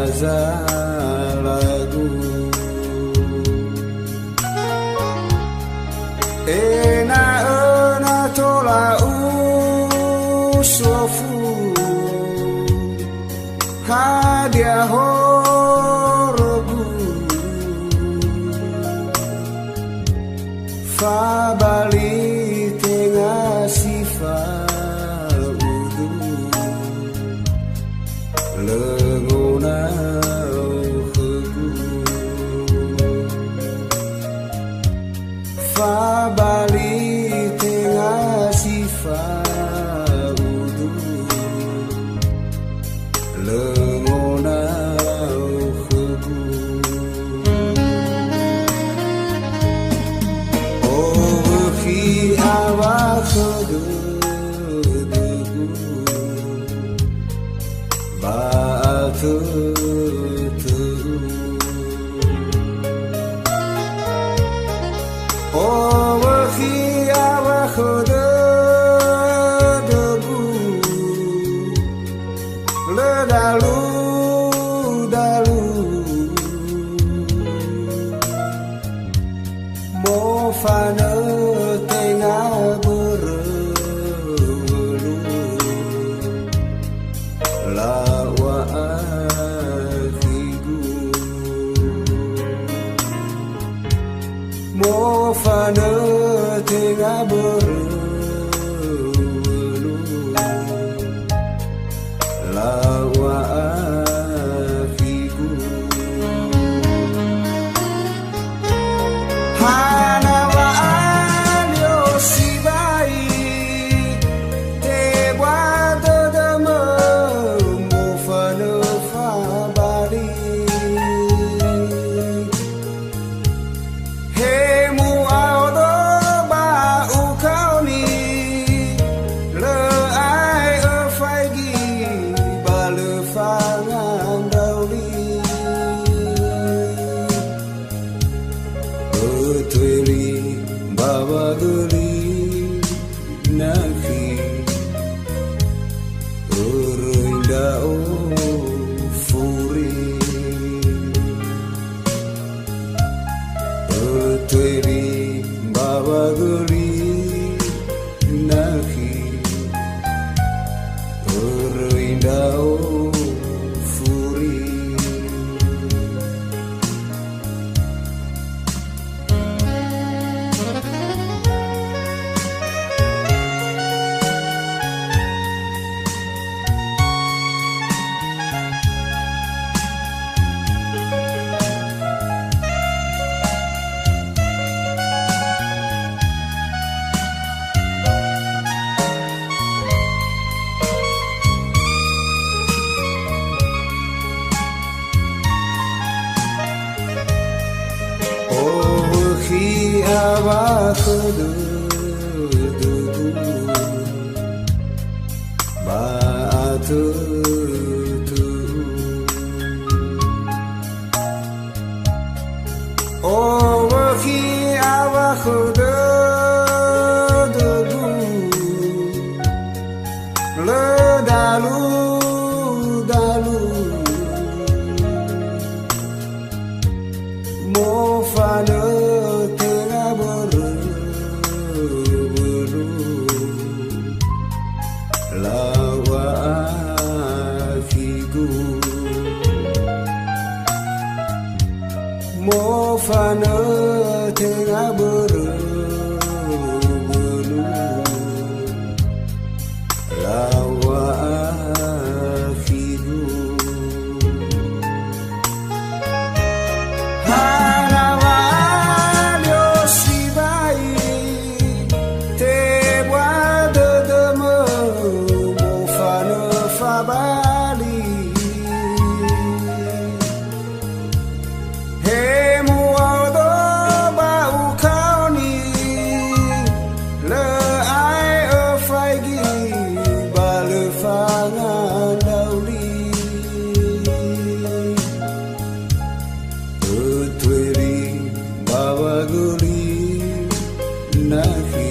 baza lagu ena ena tola usofu hadia horogu fa bali tengah sifat udu lengona hugu fa bali tengah sifat udu lengona hugu oh khi awa khudu batu oh khi awa khudu debu le dalu dalu mo fana tengah berelu lawa afigu mo fana tengah berelu lawa afigu hanawa alio sibai te guardo da mo fana fa bari he mu audo ba u kau ni le ai ở phai gi ba le fa ngang đâu đi Tweli bawa geli naki urinda o furi Tweli bawa geli naki urinda o furi khi awa khudu batu oh khi awa khudu le dalu dalu mo fana tengah berelu lawa afigu mo fana tengah berelu lawa afigu Bali hey mu audo ba u kau ni le ai ở phai gi ba le fa ngang đâu đi Tweli bawa guli naki